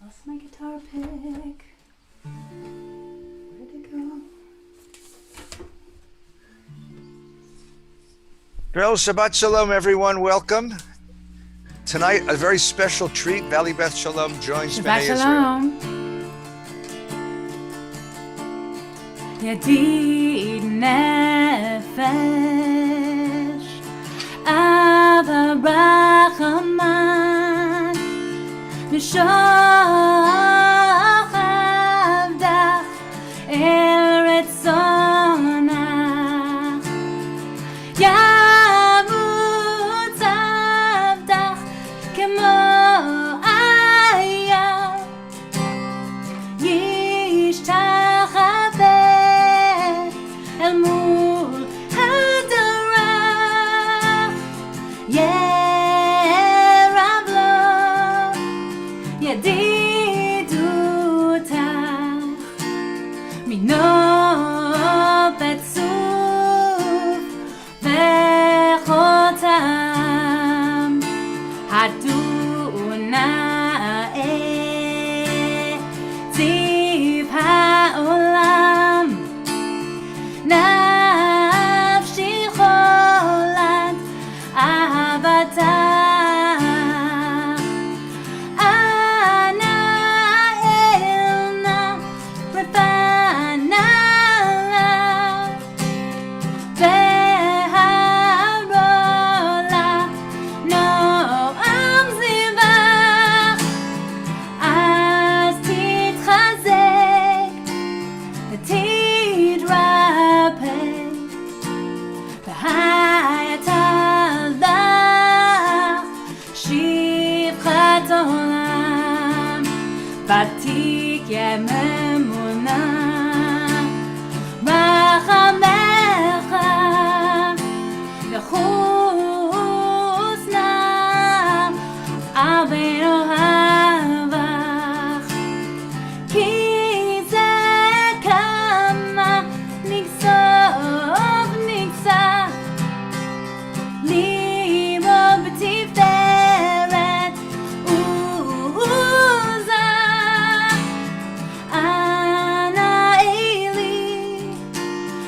Lost my guitar pick. Where'd it go? Well, Shabbat Shalom, everyone. Welcome. Tonight, a very special treat. Valley Beth Shalom joins Shabbat B'nai Israel. Shalom. Yadid nefesh Ava Rachaman Nishach Avdach El Retzonach Yamut Avdach Kemo Ayah Yishtachaveh El Mul Hadarach Yerav Lo Yadidutach Mino Betzuf Vechotam Haduna'eh Tziv ha'olam Nafshi cholat ahavatach Ana elna refana Veharola noam zivach Az titchazek v'tidrapeh V'hayatalach shivchat olam Batik yememuna Rachamecha V'chusna Aveno havach Ki ze kama nigsov nigsa Limo b'tiferet uza Ana Elie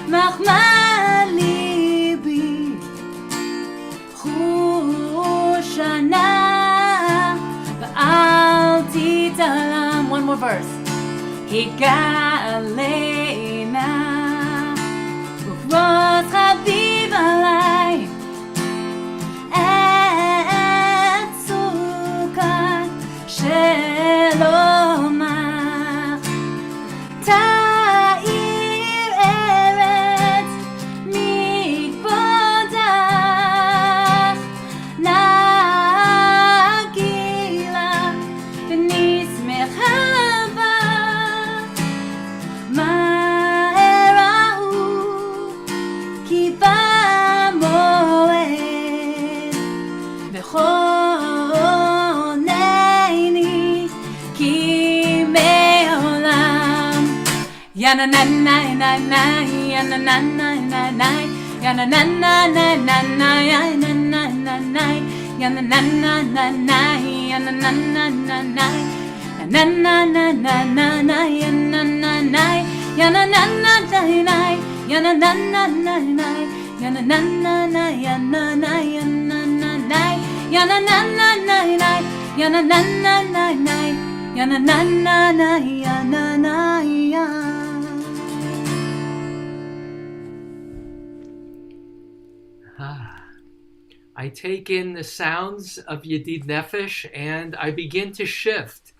Machmal libi Chushana V'al titalam One more verse Higalena Uvros chaviv alai Et sukat shelomach Ta'ir eretz mikvodach Nagila v'nismech havach Ma'erahu ki b'moed V'choneini ki me'olam Yana na na na na yana na na na na yana na na na na na yana na na na yana na na na na yana na na na na yana na na na na na yana na na yana na na na na yana na na na na yana na na na yana na yana na na yana na na na na yana na na na na yana na na na yana na I take in the sounds of Yedid Nefesh and I begin to shift.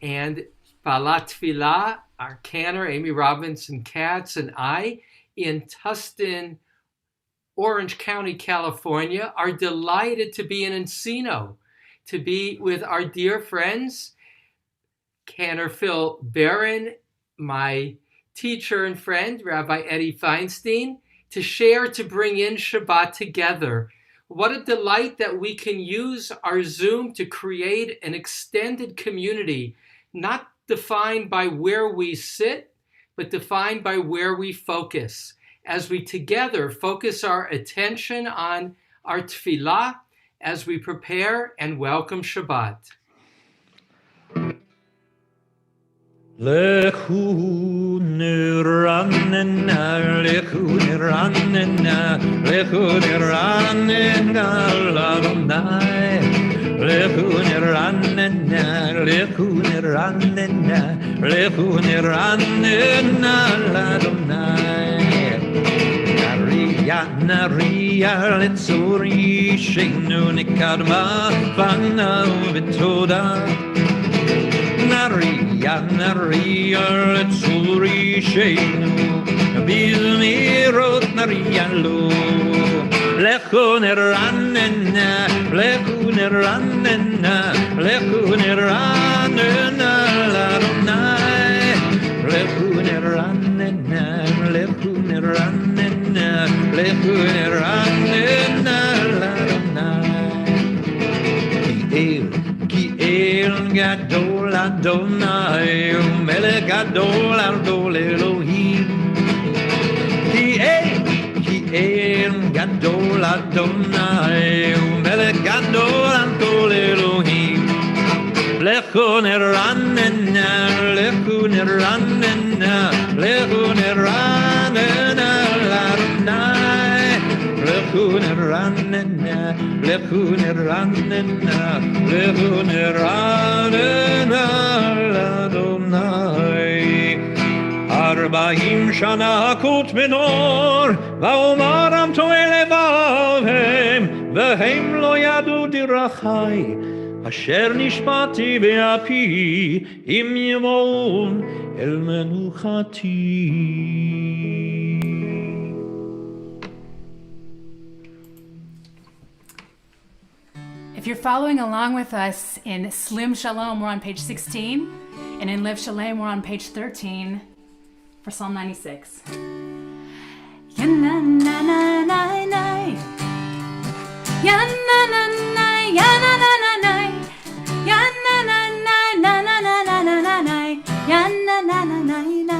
And Balat Tfilah, our Cantor, Amy Robinson Katz, and I in Tustin, Orange County, California, are delighted to be in Encino, to be with our dear friends, Cantor Phil Barron, my teacher and friend, Rabbi Elie Feinstein, to share, to bring in Shabbat together. What a delight that we can use our Zoom to create an extended community, not defined by where we sit, but defined by where we focus. As we together focus our attention on our tefillah, as we prepare and welcome Shabbat. Lechu niranena, lechu niranena, lechu niranena, Adonai. Lechu niranena, lechu niranena, lechu niranena, Adonai. Naria, letzuri, sheinu nikadma, fana v'toda. Naria, letzuri, sheinu, bizmirot naria lo. Lechu niranena, lechu niranena, lechu niranena, Adonai. Lechu niranena, lechu niranena, lechu niranena, Adonai. Ki el gadol Adonai, umelech gadol adol Elohim. Ki el gadol Adonai, umelech gadol adol Elohim. Lechu niranena, lechu niranena, lechu niranena, Adonai. Lechu niranena, lechu niranena, lechu niranena, Adonai. 40 שנה הכות מנור, ואומרם טועה לבבם, והם לא ידעו דרכי. אשר נשבעתי באפי, אם יבואון אל מנוחתי. If you're following along with us in Slim Shalom, we're on page 16, and in Live Shalom, we're on page 13 for Psalm 96. Ya-na-na-na-na-na, ya-na-na-na, ya-na-na-na-na, ya-na-na-na-na-na-na-na-na-na, ya-na-na-na-na-na.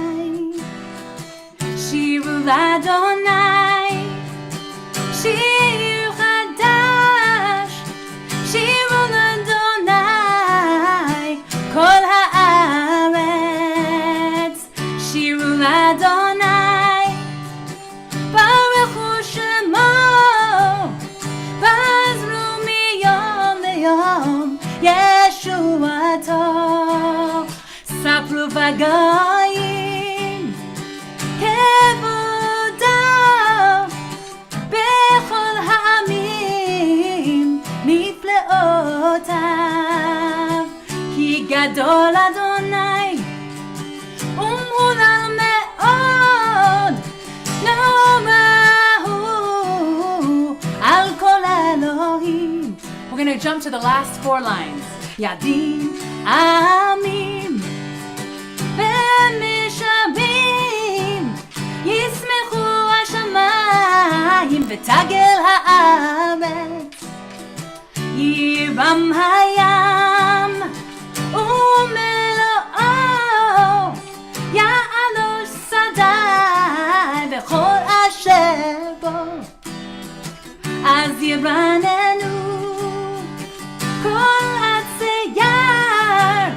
Shiru l'Adonai, Shiru Chadash, Shiru l'Adonai, Kol ha'aretz, Shiru l'Adonai, Baruchu Shemo, Bazru miyom leyom, Yeshuato, Sapru v'goyim, Kevudo, Bechol ha'amim, Nifleotav, Ki gadol Adonai, Umhulal me'od, Nomahu, Al kol Elohim. We're going to jump to the last 4 lines. Yadim, Amim, Ve'mishabim, Yismechu hashamayim, V'tagel ha'aretz, Yiram hayam, Umelo'o, Ya'alosh sadai, V'chol asher bo, Az yiranenu, Kol hatzeyar,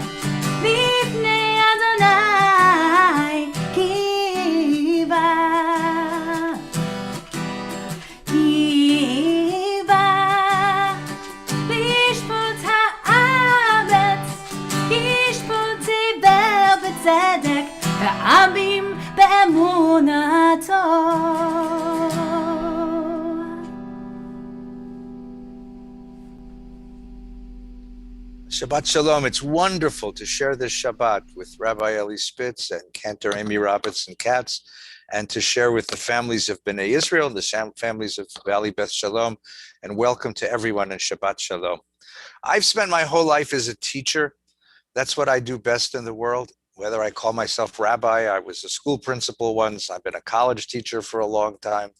Lifnei Adonai, Kiva, Kiva, Lishpot ha'aretz, Yishpot tiber b'tzedek, Ve'abim be'emunato. Shabbat Shalom. It's wonderful to share this Shabbat with Rabbi Elie Spitz and Cantor Amy Robertson Katz, and to share with the families of Bnei Israel, the families of Valley Beth Shalom, and welcome to everyone in Shabbat Shalom. I've spent my whole life as a teacher. That's what I do best in the world. Whether I call myself rabbi, I was a school principal once, I've been a college teacher for a long time.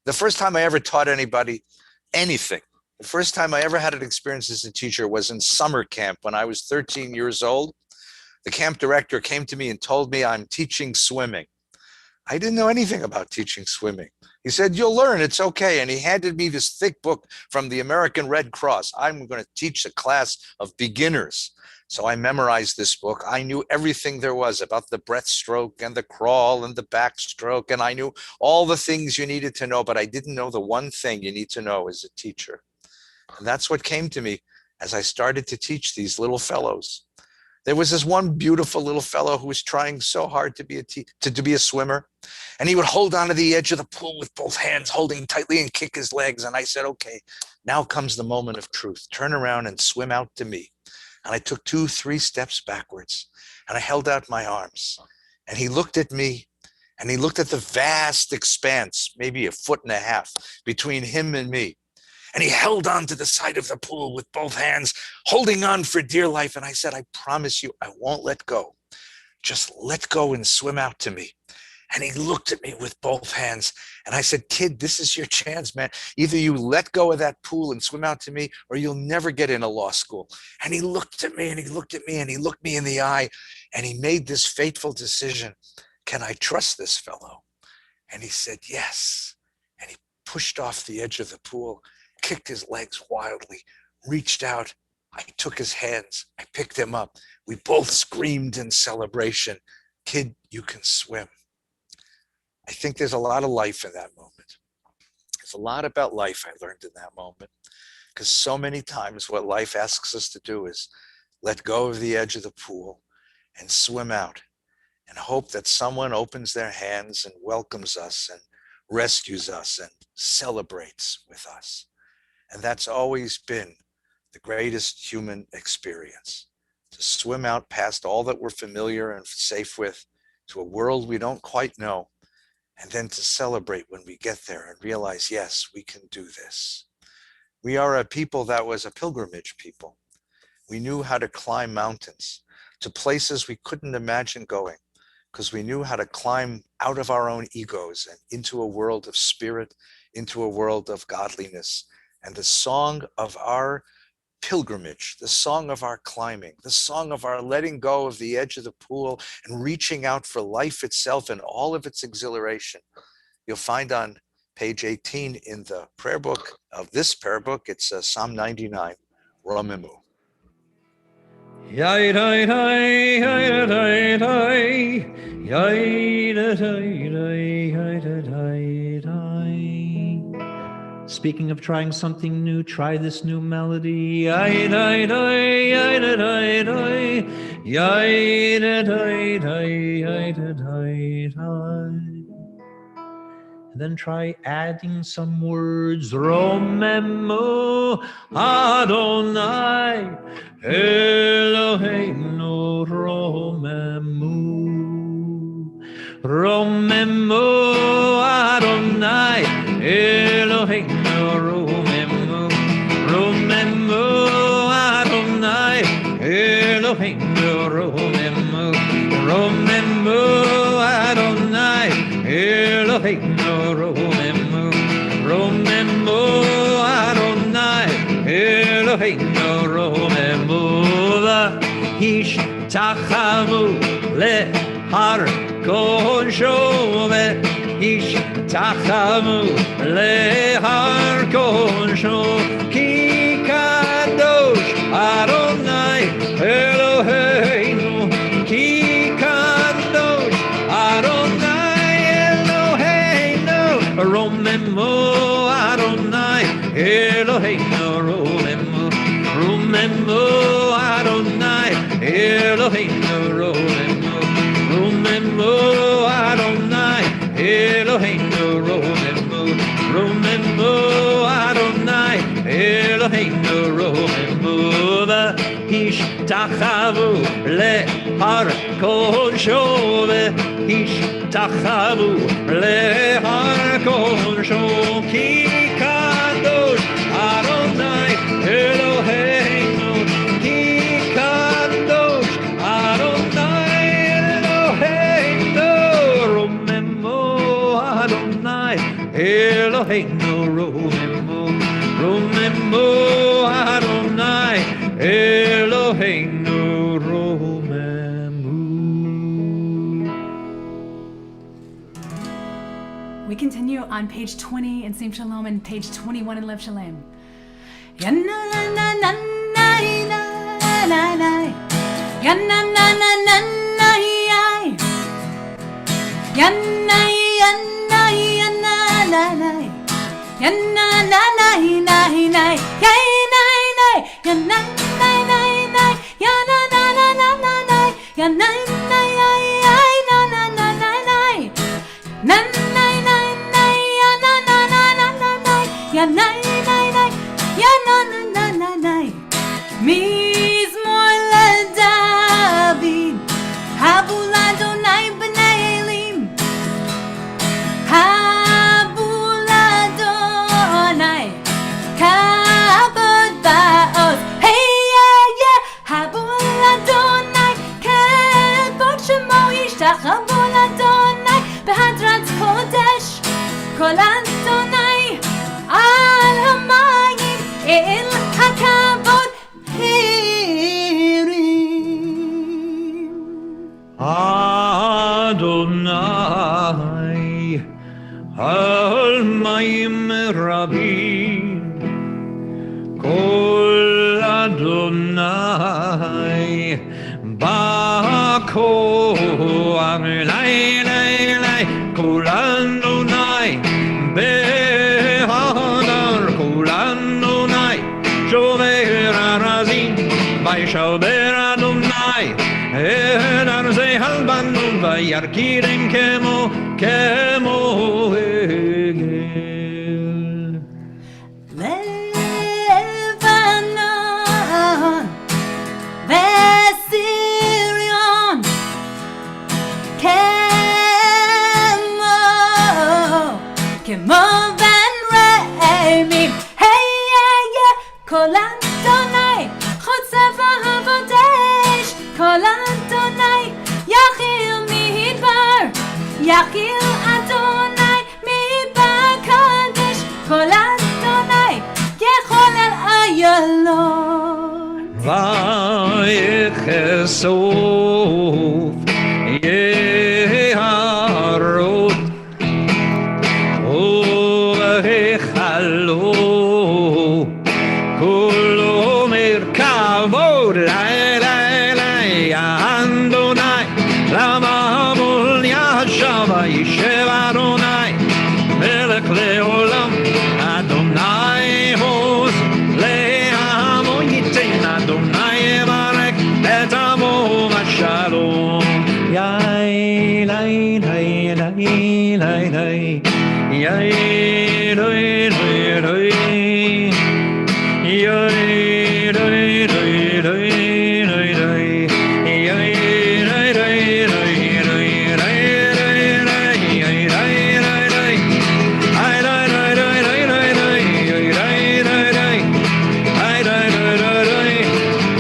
The first time I ever taught anybody anything, the first time I ever had an experience as a teacher was in summer camp when I was 13 years old. The camp director came to me and told me I'm teaching swimming. I didn't know anything about teaching swimming. He said, "You'll learn, it's okay." And he handed me this thick book from the American Red Cross. I'm going to teach a class of beginners. So I memorized this book. I knew everything there was about the breaststroke and the crawl and the backstroke. And I knew all the things you needed to know, but I didn't know the one thing you need to know as a teacher. And that's what came to me as I started to teach these little fellows. There was this one beautiful little fellow who was trying so hard to be a swimmer. And he would hold onto the edge of the pool with both hands, holding tightly, and kick his legs. And I said, okay, now comes the moment of truth. Turn around and swim out to me. And I took 2-3 steps backwards, and I held out my arms. And he looked at me, and he looked at the vast expanse, maybe 1.5 feet between him and me. And he held on to the side of the pool with both hands, holding on for dear life. And I said, I promise you, I won't let go. Just let go and swim out to me. And he looked at me with both hands. And I said, kid, this is your chance, man. Either you let go of that pool and swim out to me, or you'll never get into law school. And he looked at me, and he looked at me, and he looked me in the eye. And he made this fateful decision. Can I trust this fellow? And he said, yes. And he pushed off the edge of the pool, kicked his legs wildly, reached out. I took his hands. I picked him up. We both screamed in celebration. Kid, you can swim. I think there's a lot of life in that moment. There's a lot about life I learned in that moment, because so many times what life asks us to do is let go of the edge of the pool and swim out and hope that someone opens their hands and welcomes us and rescues us and celebrates with us. And that's always been the greatest human experience, to swim out past all that we're familiar and safe with to a world we don't quite know, and then to celebrate when we get there and realize, yes, we can do this. We are a people that was a pilgrimage people. We knew how to climb mountains to places we couldn't imagine going, because we knew how to climb out of our own egos and into a world of spirit, into a world of godliness. And the song of our pilgrimage, the song of our climbing, the song of our letting go of the edge of the pool and reaching out for life itself and all of its exhilaration, you'll find on page 18 in the prayer book of this prayer book. It's Psalm 99, Romemu. Speaking of trying something new, try this new melody. And then try adding some words. Romemu Adonai Eloheinu Romemu. Romemu Adonai Eloheinu Romemu. Romemu Adonai Eloheinu Romemu. Romemu Adonai Eloheinu Romemu. Romemu Adonai Eloheinu Romemu. V'hishtachavu lehar kosho. V'hishtachavu lehar kosho. Ki kadosh Adonai Eloheinu. Ki kadosh Adonai Eloheinu. Romemu Adonai Eloheinu Romemu. Romemu Adonai Eloheinu Romemu. Romemu Adonai Eloheinu Romemu. Romemu Adonai Eloheinu Romemu. V'hishtachavu lehar kosho. V'hishtachavu lehar kosho. Ki kadosh Adonai Eloheinu. Ki kadosh Adonai Eloheinu. Romemu Adonai Eloheinu Romemu. Romemu Adonai Eloheinu Romemu. We continue on page 20 in Sing Shalom and page 21 in Lev Shalem. Ya na na na na na na na. Yana na na na na yai. Yana yana yana na na. Yana na na na na. Yai na na. Yana na na na. Yana na na na na na. Yana na yai yai na na na na na. Na na na na. Yana na na na na na. Yana na na. Yana na na na na. Mizmor LeDavid, Habu Ladonai b'nei Elim, Habu Ladonai, Kabod ba'oz, hey yeah yeah, Habu Ladonai, Kabod shemo yishtachavu Ladonai, Behadrat Kodesh, Kol Adonai, Al Hamayim, El HaKavod. Adonai, Almayim Rabbi, Kol Adonai, Bako, Lay, Lay, Lay, Kol Adonai, Behadar, Kol Adonai, Shover Arazim, Vaishover Adonai, Edar Zehalbanun, Vayarkirim Kemo, Kemo Hegel. Lebanon, Vesirion, Kemo Ben Reimim, hey yeah yeah, Kol Adonai, Chotzev HaVodesh, Kol Adonai, Yachil Midbar, Yachil Adonai, Midbar Kadesh, Kol Adonai, Yechol El Ayalon. Vayechesov Yeharot Uvechalo Kulo Merkavod Lay Lay Lay Adonai Lamavul Yashava Yishev Adonai Melech Leolam Adonai Hos Le'amo Yitin Adonai Evarek Et Amo Shalom Yai Lai Lai Lai Lai Lai Yai Lai Lai Lai Yai Lai Lai Lai Lai Lai Yai Lai Lai Lai Lai Lai Lai Yai Lai Lai Lai Ai Lai Lai Lai Lai Lai Lai Yai Lai Lai Lai Ai Lai Lai Lai Lai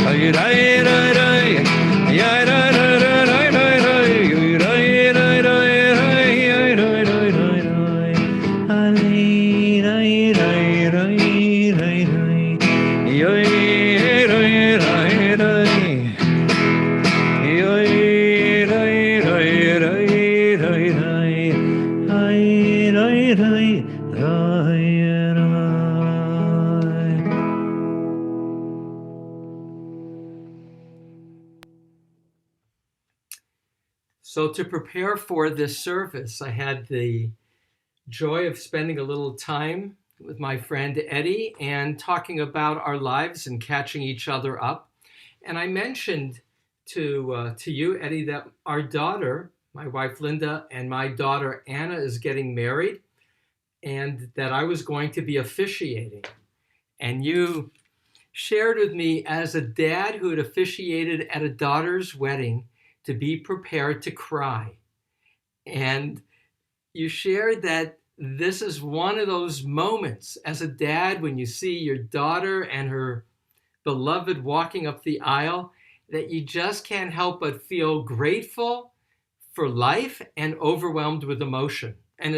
Ai Lai Lai Lai Yai Lai Lai Lai Lai Lai Lai Yai Lai Lai Lai Lai Yai Lai Lai Lai Lai Ali Lai Lai Lai Lai Lai Yai Lai Lai Lai Yai Lai Lai Lai Lai Lai Ai Lai Lai Lai Lai. So to prepare for this service, I had the joy of spending a little time with my friend Eddie and talking about our lives and catching each other up. And I mentioned to you, Eddie, that our daughter, my wife Linda, and my daughter Anna is getting married, and that I was going to be officiating. And you shared with me, as a dad who had officiated at a daughter's wedding, to be prepared to cry. And you shared that this is one of those moments as a dad when you see your daughter and her beloved walking up the aisle, that you just can't help but feel grateful for life and overwhelmed with emotion. And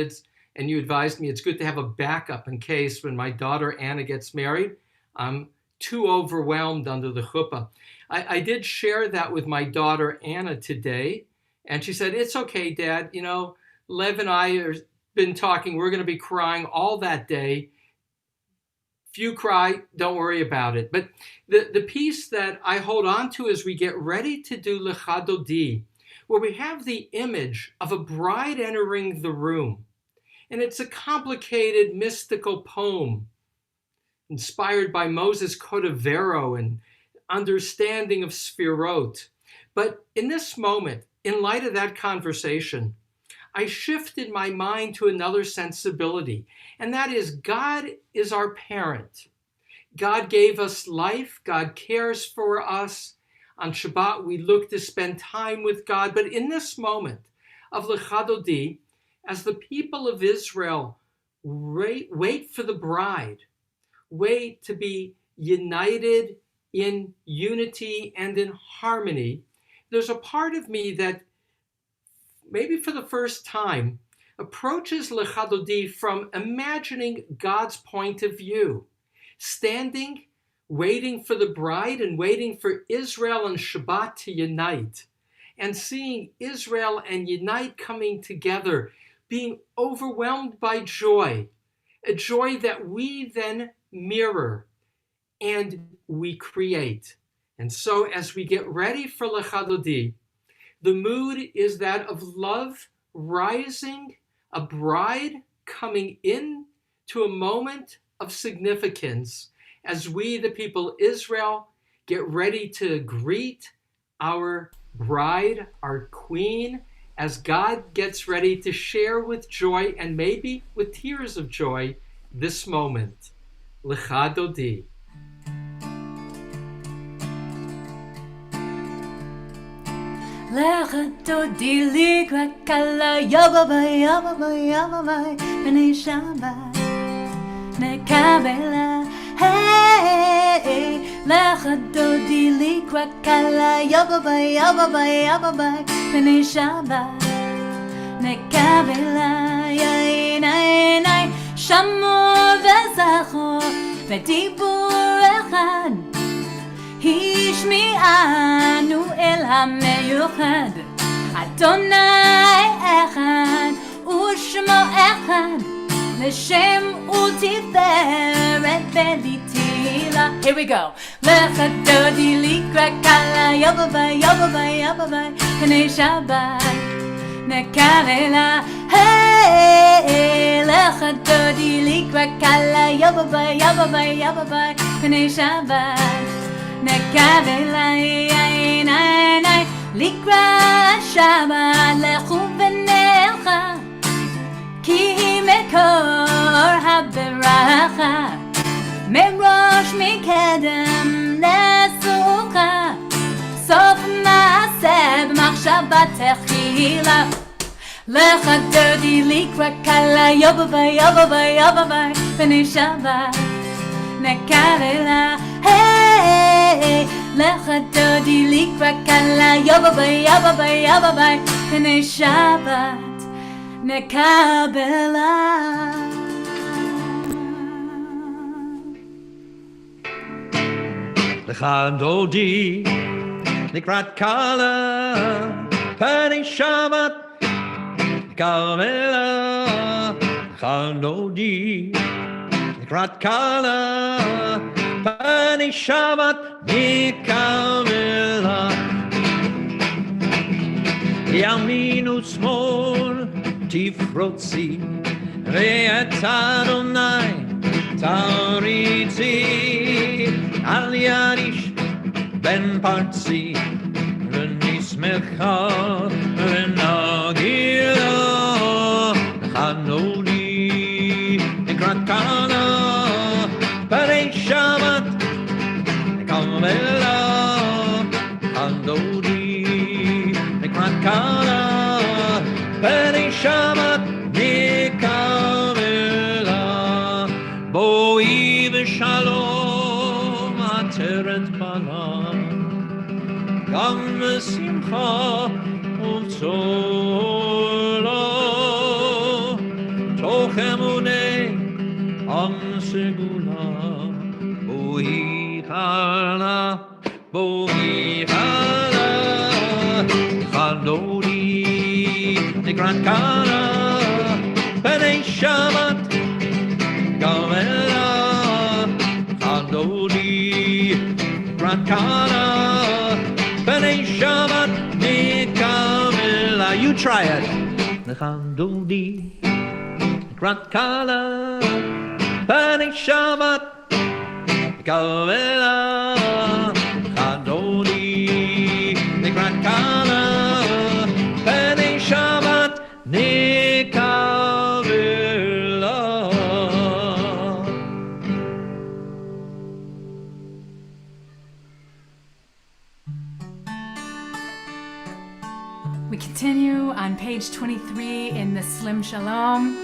you advised me it's good to have a backup in case when my daughter Anna gets married, I'm too overwhelmed under the chuppah. I did share that with my daughter Anna today, and she said, "It's okay, Dad. You know, Lev and I have been talking. We're going to be crying all that day If you cry, don't worry about it. But the piece that I hold on to as we get ready to do Lecha Dodi, where we have the image of a bride entering the room. And it's a complicated mystical poem inspired by Moses' Cordovero and understanding of Sfirot. But in this moment, in light of that conversation, I shifted my mind to another sensibility, and that is God is our parent. God gave us life. God cares for us. On Shabbat, we look to spend time with God. But in this moment of Lecha Dodi, as the people of Israel wait for the bride, wait to be united in unity and in harmony, there's a part of me that maybe for the first time approaches Lecha Dodi from imagining God's point of view, standing, waiting for the bride and waiting for Israel and Shabbat to unite, and seeing Israel and unite coming together, being overwhelmed by joy, a joy that we then mirror and we create. And so as we get ready for Lecha Dodi, the mood is that of love rising, a bride coming in to a moment of significance as we, the people of Israel, get ready to greet our bride, our queen, as God gets ready to share with joy and maybe with tears of joy this moment. Lecha Dodi. Lecha Dodi likra kala yababay yababay yababay b'nei Shabbat nekabela hey Lecha Dodi likra kala yababay yababay yababay b'nei Shabbat nekabela yinay shamu v'zacho v'dibur echad השמיענו אל המיוחד אדוני אחד ושמו אחד לשם ולתפארת ולתהילה. Here we go. Lecha Dodi likra kala yababay yababay yababay b'nei Shabbat nekabela hey Lecha Dodi likra kala yababay yababay yababay b'nei Shabbat nekabela yinay לקראת שבת לכו ונלכה כי היא מקור הברכה מראש מקדם לסוכה סוף מעשה במחשבה תחילה Lecha Dodi likra kala yababay yababay yababay b'nei Shabbat nekabela hey Lecha Dodi likra kala yababay yababay yababay b'nei Shabbat nekabela. Lecha Dodi likrat kala b'nei Shabbat nekabela. Lecha Dodi likrat kala b'nei Shabbat nekabela. ימין ושמאל תפרוצי ואת אדוני תריצי על יד איש בן פרצי ונשמחה ונגילה Lecha Dodi לקראת קלה ב'nei Shabbat nekabela. Lecha Dodi לקראת קלה ב'nei Shabbat nekabela. בואי בשלום עטרת פניו גם בשמחה ובצורה תוך אמוני עם סגולה. בואי חלה בואי חלה Lecha Dodi לקראת קלה ב'nei Shabbat nekabela. kala, b'nei Shabbat nikamela. You try it. Nechanduli, nekrat kala, b'nei Shabbat nikamela. Nechanduli, nekrat kala, b'nei Shabbat nikamela. We continue on page 23 in the Sim Shalom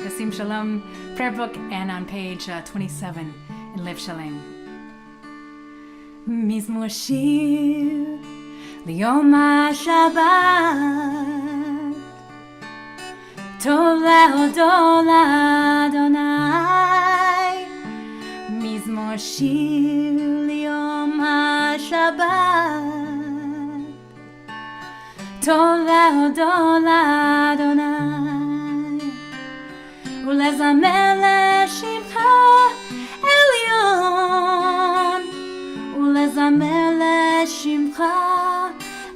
prayer book, and on page 27 in Liv Shalem. Mizmor Shir Liyom HaShabbat Tov Lehodol Adonai. Mizmor Shir Liyom HaShabbat Tov Lehodol Adonai, Ulezamer Leshimcha Elyon, Ulezamer Leshimcha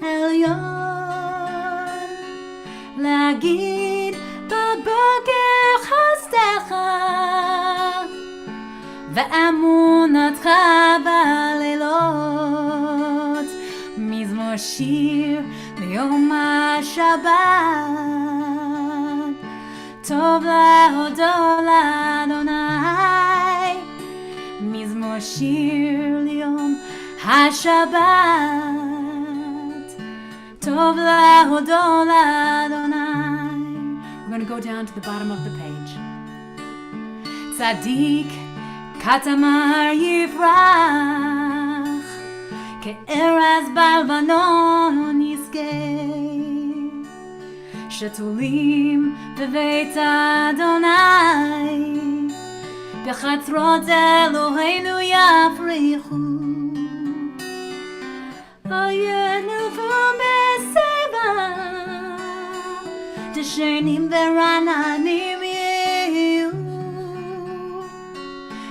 Elyon, Leagid Baboker Chastecha Ve'amunatcha Ba'leilot. Mizmor Shir Yom HaShabbat Tov Lehodol Adonai. Mizmor Shir Yom HaShabbat Tov Lehodol Adonai. We're going to go down to the bottom of the page. Tzadik Katamar Yivrach Ke'eraz Balvanon שתולים בבית אדוני, בחצרות אלוהינו יפריחו. ינופו בסבע, דשנים ורעננים יהיו,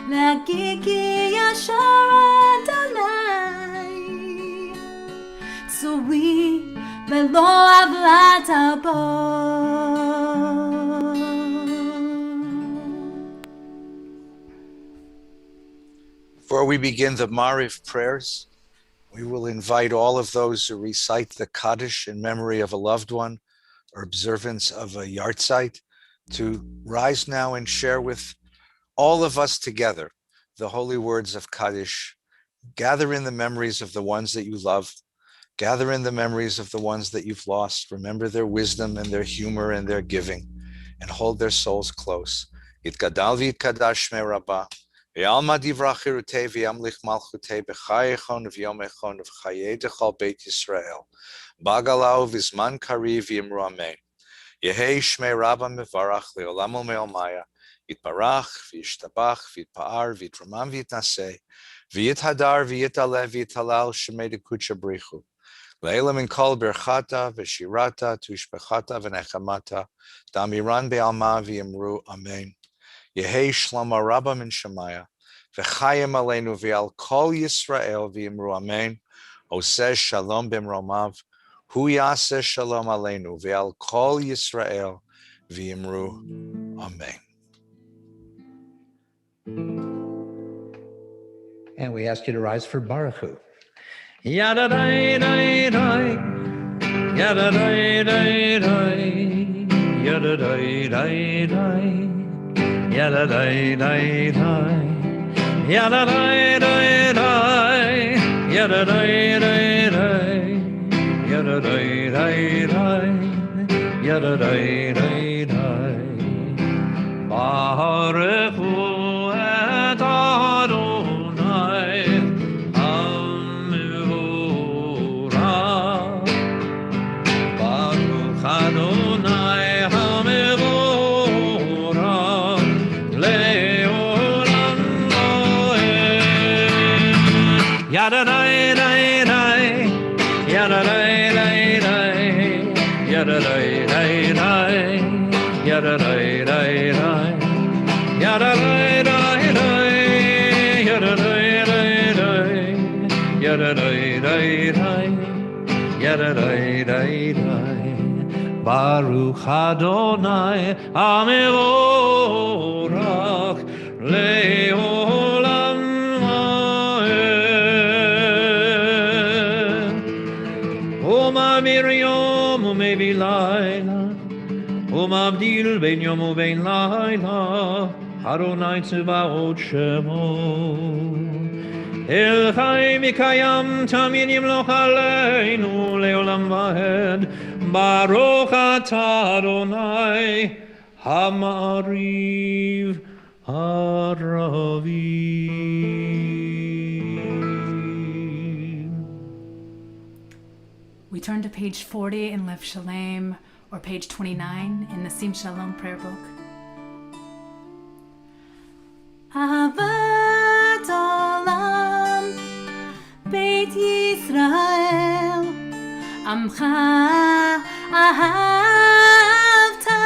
להגיד כי ישר אדוני, צורי ולא עוולת בו. Before we begin the Mariv prayers, we will invite all of those who recite the Kaddish in memory of a loved one or observance of a yahrzeit to rise now and share with all of us together the holy words of Kaddish. Gather in the memories of the ones that you love. Gather in the memories of the ones that you've lost. Remember their wisdom and their humor and their giving, and hold their souls close. Yitgadal v'yitkadash shmei Rabbi, v'yalma divra chirutei v'yamlich malchutei b'chayechon v'yomechon v'chayei dechal Beit Yisrael, bagalau v'zman kari v'yimru amen. Yehei shmei Rabbi mevarach le'olam u'me'omaya, yitbarach v'yishtabach v'yitpa'ar v'yitramam v'yitnaseh, v'yithadar v'yitaleh v'yitalal shemei dekucha brichu. Leila min kol berchata v'shirata tushbechata v'nechamata damiran be'alma v'yimru amen. Yehei shlama rabba min shemaya v'chayim aleinu v'al kol Yisrael v'yimru amen. Oseh shalom b'mromav hu yaseh shalom aleinu v'al kol Yisrael v'yimru amen. And we ask you to rise for Baruch Hu. Yada dai dai dai, yada dai dai dai, yada dai dai dai, yada dai dai dai, yada dai dai dai, yada dai dai dai, yada dai dai dai, yada dai dai dai. Baruch Hu et Adonai. Yada dai dai dai, yada dai dai dai, yada dai dai dai, yada dai dai dai, yada dai dai dai, yada dai dai dai, yada dai. Baruch Adonai Amevorach Leolam Vaed Oma Miriam Umevi Laila Umavdil Ben Yom Uvein Laila Adonai Tzevaot Shemo El Chai Mikayam Tamid Yimloch Aleinu Leolam Vaed Baruch Atah Adonai Hamariv Haravim. We turn to page 40 in Lev Shalom, or page 29 in the Sim Shalom prayer book. Ahavat Olam Beit Yisrael Amcha Ahavta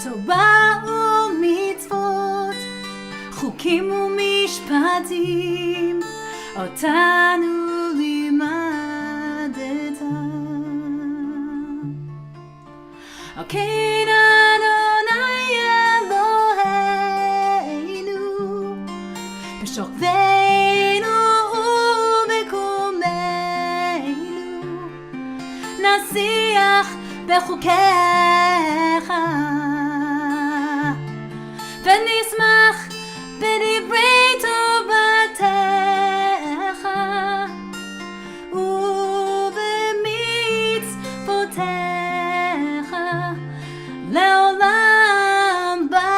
Torah u'mitzvot Chukim u'mishpatim Otanu limadeta Okein Adonai Eloheinu B'shokveinu u'bekomeinu Nasiach b'chukecha V'nismach b'divrei tovatecha U'b'mitzvotecha Le'olam va'ed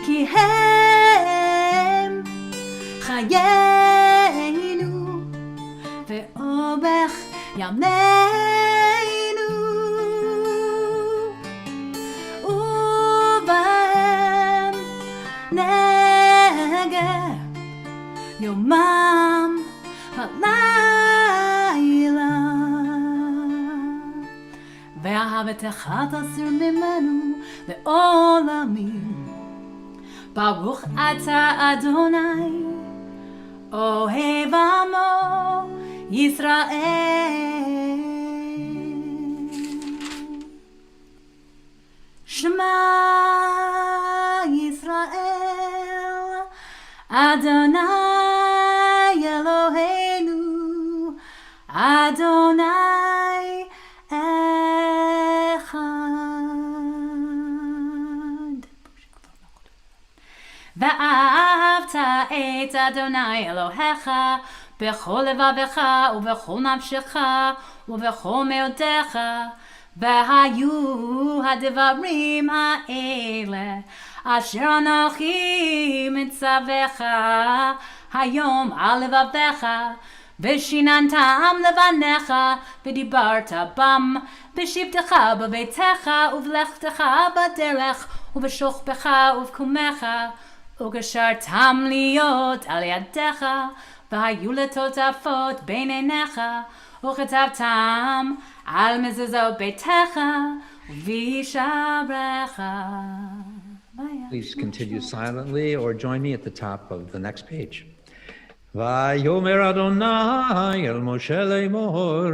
Ki hem chayenu Ve'obech yameinu Uvahem neger Yomam halayla Ve'ahavetecha tasir mimenu Le'olamim Baruch Atah Adonai Ohev Amo Yisrael Shema Yisrael Adonai Eloheinu Adonai Echad ואהבת את אדוני אלוהיך בכל לבבך ובכל נפשך ובכל מאודך והיו הדברים האלה אשר אנוכי מצווך היום על לבבך ושיננתם לבניך ודיברת בם בשבתך בביתך ובלכתך בדרך ובשוכבך ובקומך וגשרתם להיות על ידיך והיו לטוטפות בין עיניך וכתבתם על מזוזות ביתך ובשעריך. Please continue silently or join me at the top of the next page. ויאמר אדוני אל משה לאמור,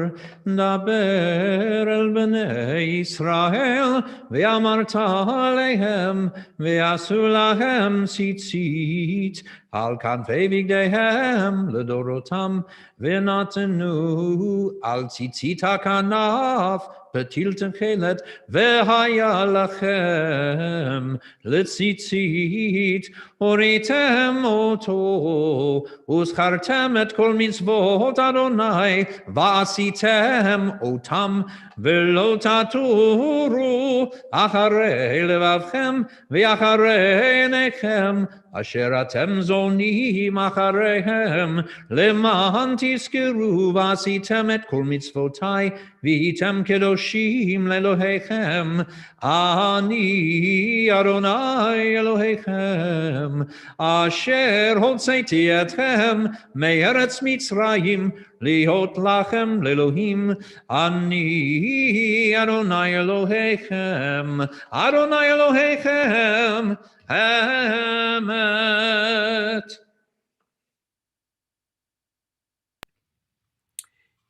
דבר אל בני ישראל, ואמרת עליהם, ועשו להם ציצית, על כנפי בגדיהם לדורותם, ונתנו על ציצית הכנף, פתיל תכלת, והיה לכם לציצית, הוריתם אותו, וזכרתם את כל מצוות אדוני, ועשיתם אותם, ולא תטורו אחרי לבבכם, ואחרי עיניכם, אשר אתם זונים אחריהם, למען תזכרו ועשיתם את כל מצוותי, והייתם קדושים לאלוהיכם, אני אדוני אלוהיכם, אשר הוצאתי אתכם מארץ מצרים, להיות לכם לאלוהים, אני אדוני אלוהיכם, אדוני אלוהיכם, אמת.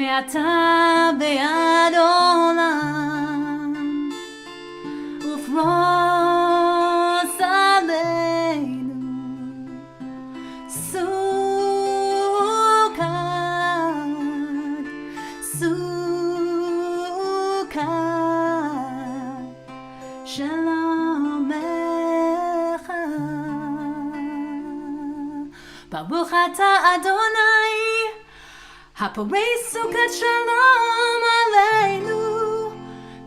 מעתה ועד עולם, ופרוס עלינו סוכת, סוכת שלומך. ברוך אתה אדוני הפורש סוכת שלום עלינו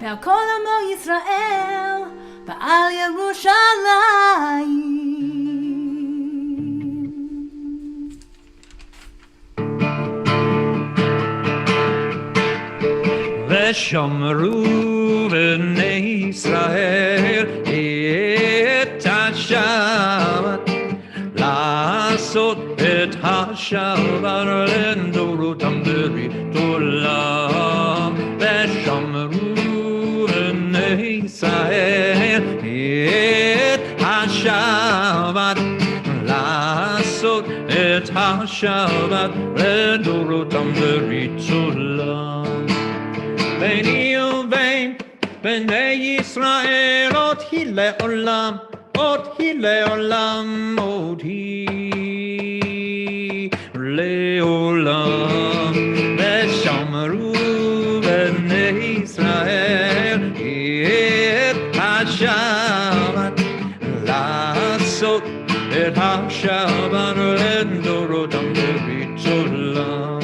ועל כל עמו ישראל ועל ירושלים. ושמרו בני ישראל את השבת, לעשות את השבת לדורותם ברית עולם. ושמרו בני ישראל את השבת, לעשות את השבת לדורותם ברית עולם. ביני ובין בני ישראל עוד היא לעולם, עוד היא לעולם, עוד היא לעולם. ושמרו בני ישראל את השבת, לעשות את השבת לדורותם ברית עולם.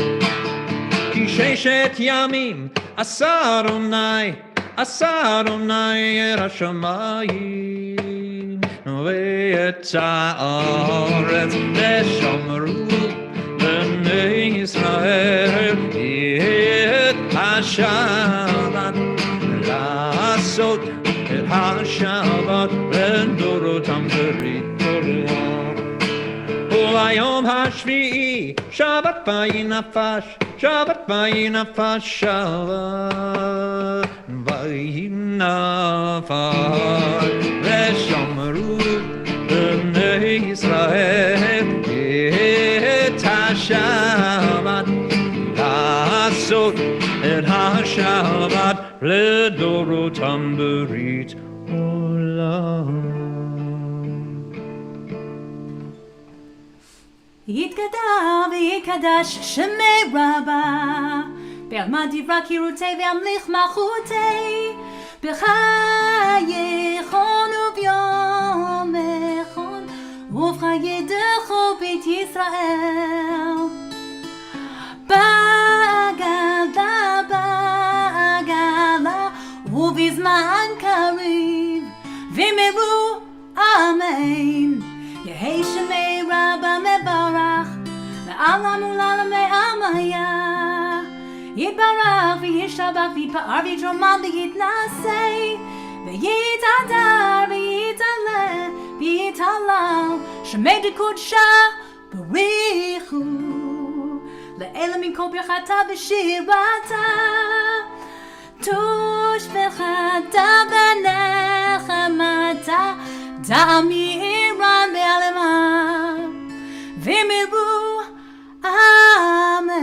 כי ששת ימים עשה אדוני, עשה אדוני את השמיים ואת הארץ. ושמרו בני ישראל את השבת, לעשות את השבת לדורותם ברית עולם. וביום השביעי שבת וינפש, שבת וינפש, שבת וינפש. ושמרו בני ישראל את השבת, לעשות את השבת לדורותם ברית עולם. יתגדל ויקדש שמי רבה, בעלמא דברה קירותי והמליך מלכותי, בחייכון וביומכון ובחיי דרכו בית ישראל. בגלה בגלה ובזמן קריב ומרו אמן. יהי שמי רבה מברך לעלם ולעלמי עמיה, יתברך וישתבח ויתפאר ויתרומם ויתנשא ויתהדר ויתעלה ויתהלל. שמי דקודשה בריחו לאלה מכל ברכתה ושירתה, תושבחתה ונחמתה, דאמירן בעלמה ומרו amen.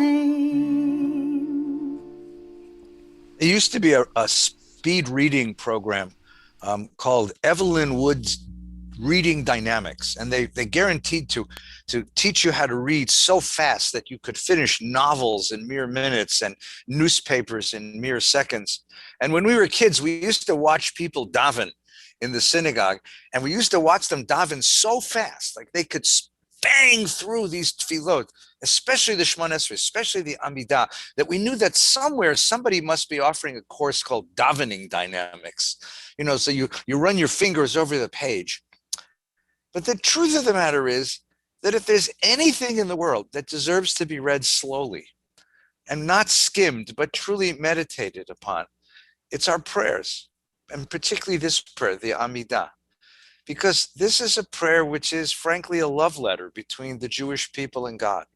It used to be a speed reading program called Evelyn Wood's Reading Dynamics, and they guaranteed to teach you how to read so fast that you could finish novels in mere minutes and newspapers in mere seconds. And when we were kids, we used to watch people daven in the synagogue, and we used to watch them daven so fast, like they could bang through these tefillot, especially the Shemona Esrei, especially the Amidah, that we knew that somewhere somebody must be offering a course called davening dynamics. You know, so you run your fingers over the page. But the truth of the matter is that if there's anything in the world that deserves to be read slowly and not skimmed, but truly meditated upon, it's our prayers, and particularly this prayer, the Amidah. Because this is a prayer which is frankly a love letter between the Jewish people and God.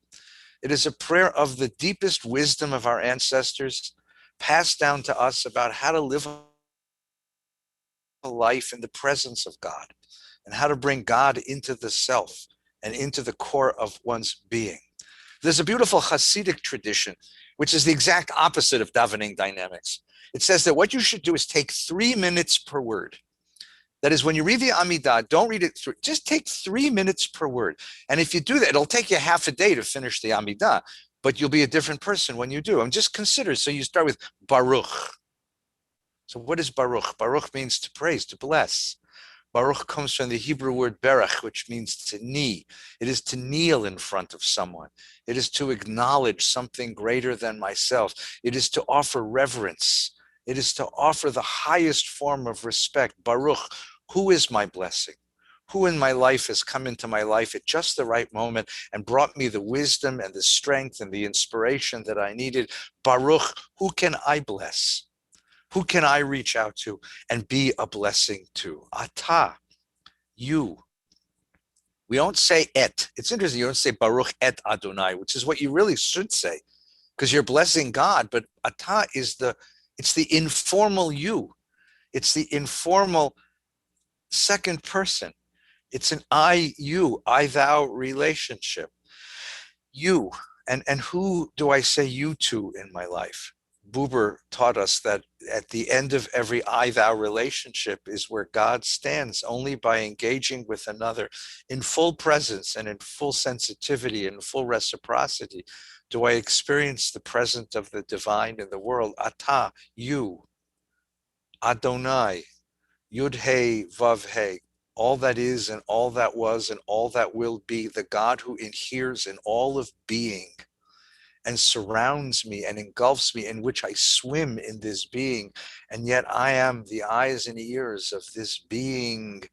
It is a prayer of the deepest wisdom of our ancestors passed down to us about how to live a life in the presence of God and how to bring God into the self and into the core of one's being. There's a beautiful Hasidic tradition, which is the exact opposite of davening dynamics. It says that what you should do is take 3 minutes per word. That is, when you read the Amidah, don't read it through, just take 3 minutes per word. And if you do that, it'll take you half a day to finish the Amidah, but you'll be a different person when you do. And just consider, so you start with Baruch. So what is Baruch? Baruch means to praise, to bless. Baruch comes from the Hebrew word berach, which means to knee. It is to kneel in front of someone. It is to acknowledge something greater than myself. It is to offer reverence. It is to offer the highest form of respect. Baruch, who is my blessing? Who in my life has come into my life at just the right moment and brought me the wisdom and the strength and the inspiration that I needed? Baruch, who can I bless? Who can I reach out to and be a blessing to? Ata, you. We don't say et. It's interesting, you don't say Baruch et Adonai, which is what you really should say, because you're blessing God, but Ata is it's the informal you. It's the informal second person. It's an I, you, I, thou relationship. You, and who do I say you to in my life? Buber taught us that at the end of every I-thou relationship is where God stands. Only by engaging with another in full presence and in full sensitivity and full reciprocity do I experience the presence of the divine in the world. Ata, you, Adonai, Yud He Vav He, all that is and all that was and all that will be, the God who inheres in all of being and surrounds me and engulfs me, in which I swim in this being. And yet I am the eyes and ears of this being,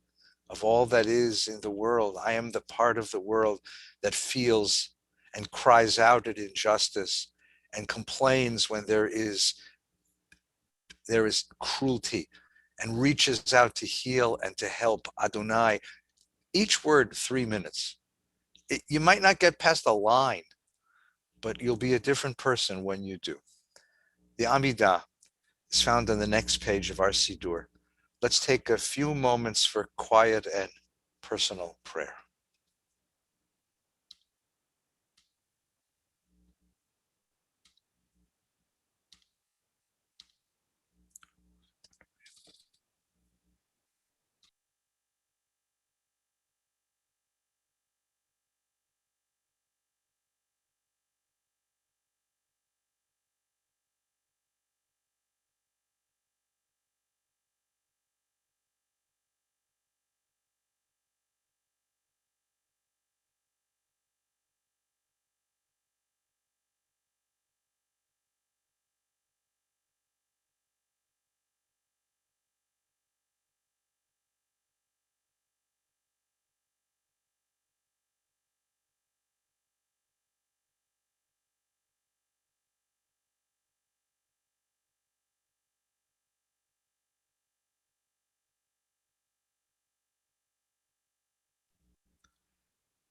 of all that is in the world. I am the part of the world that feels and cries out at injustice and complains when there is cruelty, and reaches out to heal and to help. Adonai, each word 3 minutes. You might not get past a line, but you'll be a different person when you do. The Amidah is found on the next page of our Siddur. Let's take a few moments for quiet and personal prayer.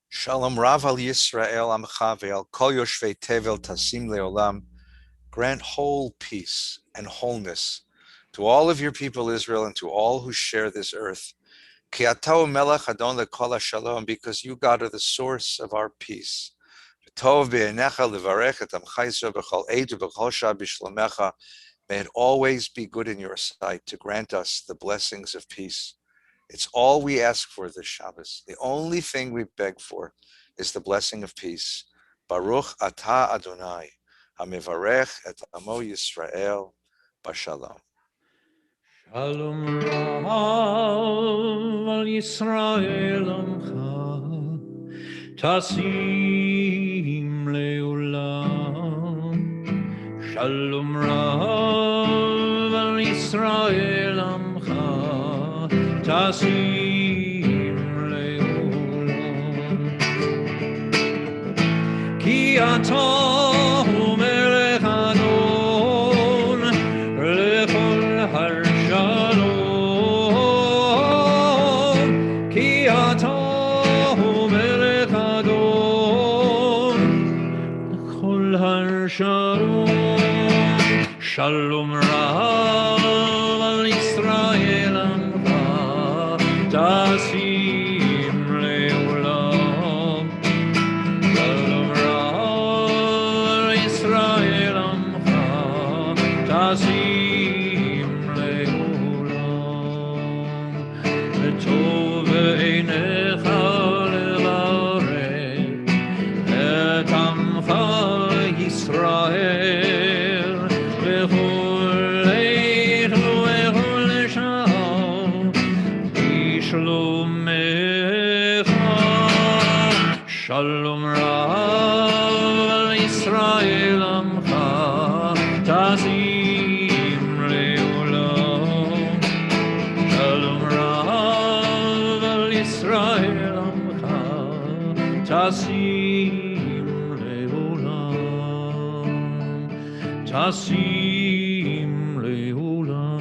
Shalom Rav al Yisrael Amcha ve'al kol yoshvei tevel tasim leolam. Grant whole peace and wholeness to all of your people Israel and to all who share this earth. Ki atah melech adon lekol hashalom, because you, God, are the source of our peace. Tov be'einecha levarech et amcha Yisrael b'chol eit u'b'chol shah b'shlomecha. May it always be good in your sight to grant us the blessings of peace. It's all we ask for this Shabbos. The only thing we beg for is the blessing of peace. Baruch atah Adonai, hamivarech et amo Yisrael b'shalom. Shalom Rav al Yisrael Amcha Tasim Leolam. Shalom Rav al Yisrael Amcha Tasim Leolam. Ki atah melech adon lechol harshalom. Ki atah melech adon lechol harshalom. Shalom Rav al Yisrael Amcha Tasim Leolam. Shalom Rav טסים לעולם, וטוב בעיניך לברך את עמך ישראל בכל עת ובכל שעה בשלומך. שלום רב על ישראל עמך, טסים לעולם. שלום רב על ישראל עמך, טסים לעולם. טסים לעולם.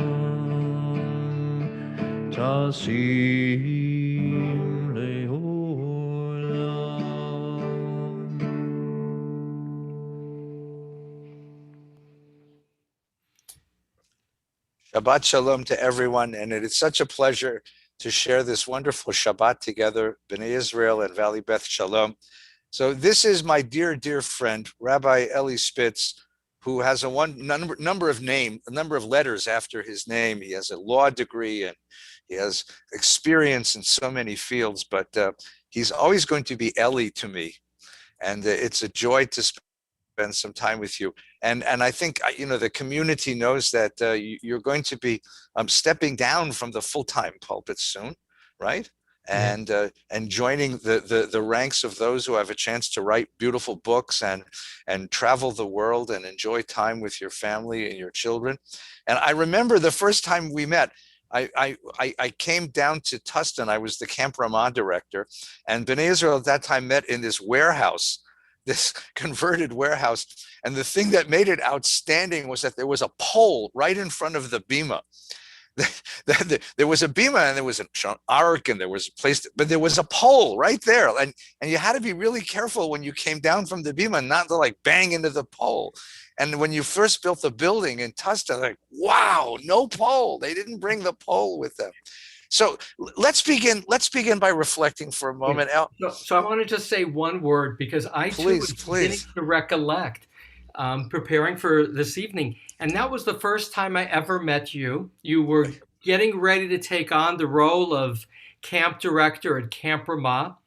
טסים לעולם. Shabbat Shalom to everyone, and it is such a pleasure to share this wonderful Shabbat together, B'nai Israel and Valley Beth Shalom. So this is my dear, dear friend, Rabbi Elie Spitz, who has a number of letters after his name. He has a law degree and he has experience in so many fields, but he's always going to be Elie to me. And it's a joy to spend some time with you. And I think, the community knows that you're going to be stepping down from the full-time pulpit soon, right? And joining the ranks of those who have a chance to write beautiful books and travel the world and enjoy time with your family and your children. And I remember the first time we met, I came down to Tustin. I was the Camp Ramah director, and B'nai Israel at that time met in this warehouse, this converted warehouse. And the thing that made it outstanding was that there was a pole right in front of the bima. There was a bima and there was an ark and there was a place, but there was a pole right there. And you had to be really careful when you came down from the bima not to like bang into the pole. And when you first built the building in Tustin, like, wow, no pole. They didn't bring the pole with them. So let's begin by reflecting for a moment. So I want to just say one word, because I too was beginning to recollect preparing for this evening. And that was the first time I ever met you. You were getting ready to take on the role of camp director at Camp Ramah.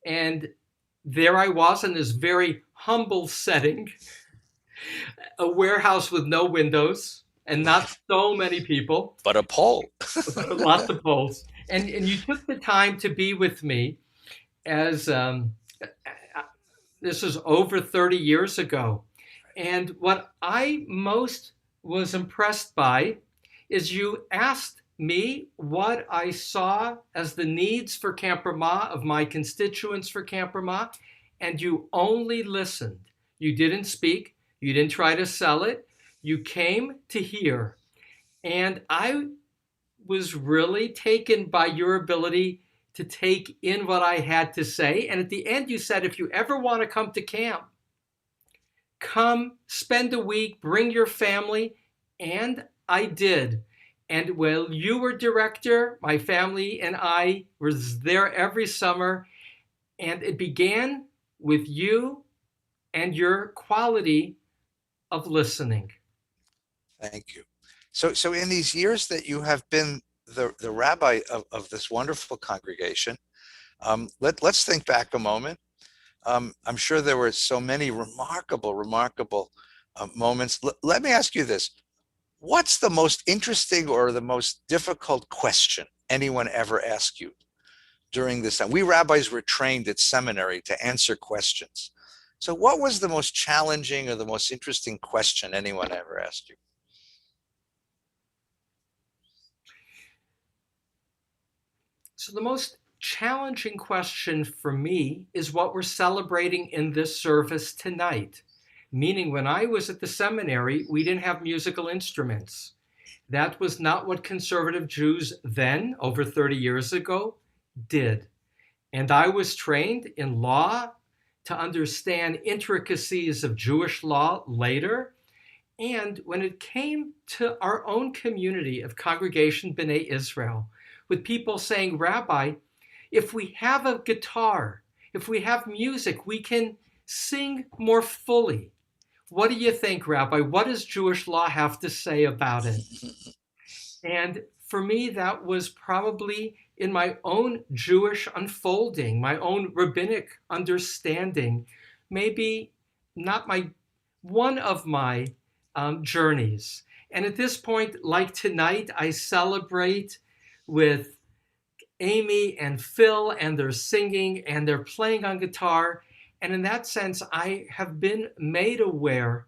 And there I was in this very humble setting, a warehouse with no windows and not so many people. But a pole. Lots of poles. And you took the time to be with me as this is over 30 years ago. And what I most was impressed by is you asked me what I saw as the needs for Camp Ramah, of my constituents for Camp Ramah, and you only listened. You didn't speak. You didn't try to sell it. You came to hear. And I was really taken by your ability to take in what I had to say. And at the end, you said, if you ever want to come to camp, come, spend a week, bring your family. And I did. And while you were director, my family and I was there every summer. And it began with you and your quality of listening. Thank you. So in these years that you have been the rabbi of this wonderful congregation, let's think back a moment. I'm sure there were so many remarkable moments. Let me ask you this. What's the most interesting or the most difficult question anyone ever asked you during this time? We rabbis were trained at seminary to answer questions. So what was the most challenging or the most interesting question anyone ever asked you? So the most challenging question for me is what we're celebrating in this service tonight. Meaning, when I was at the seminary, we didn't have musical instruments. That was not what conservative Jews then, over 30 years ago, did. And I was trained in law to understand intricacies of Jewish law later. And when it came to our own community of Congregation B'nai Israel, with people saying, Rabbi, if we have a guitar, if we have music, we can sing more fully. what do you think, Rabbi? What does Jewish law have to say about it? And for me, that was probably in my own Jewish unfolding, my own rabbinic understanding, maybe not one of my journeys. And at this point, like tonight, I celebrate with Amy and Phil, and they're singing and they're playing on guitar. And in that sense, I have been made aware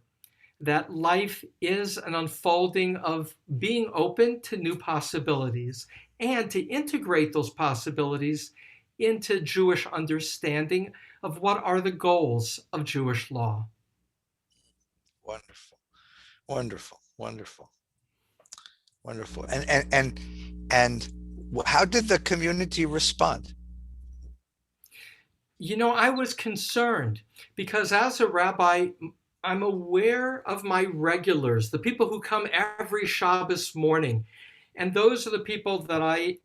that life is an unfolding of being open to new possibilities and to integrate those possibilities into Jewish understanding of what are the goals of Jewish law. Wonderful, wonderful, wonderful, wonderful. And how did the community respond? You know, I was concerned because as a rabbi, I'm aware of my regulars, the people who come every Shabbos morning. And those are the people that I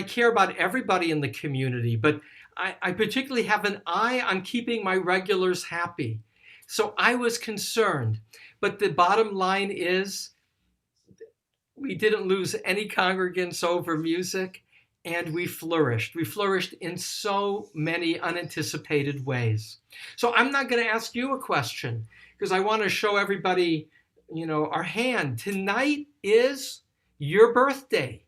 care about everybody in the community, but I particularly have an eye on keeping my regulars happy. So I was concerned. But the bottom line is we didn't lose any congregants over music, and we flourished. We flourished in so many unanticipated ways. So I'm not going to ask you a question because I want to show everybody, our hand. Tonight is your birthday.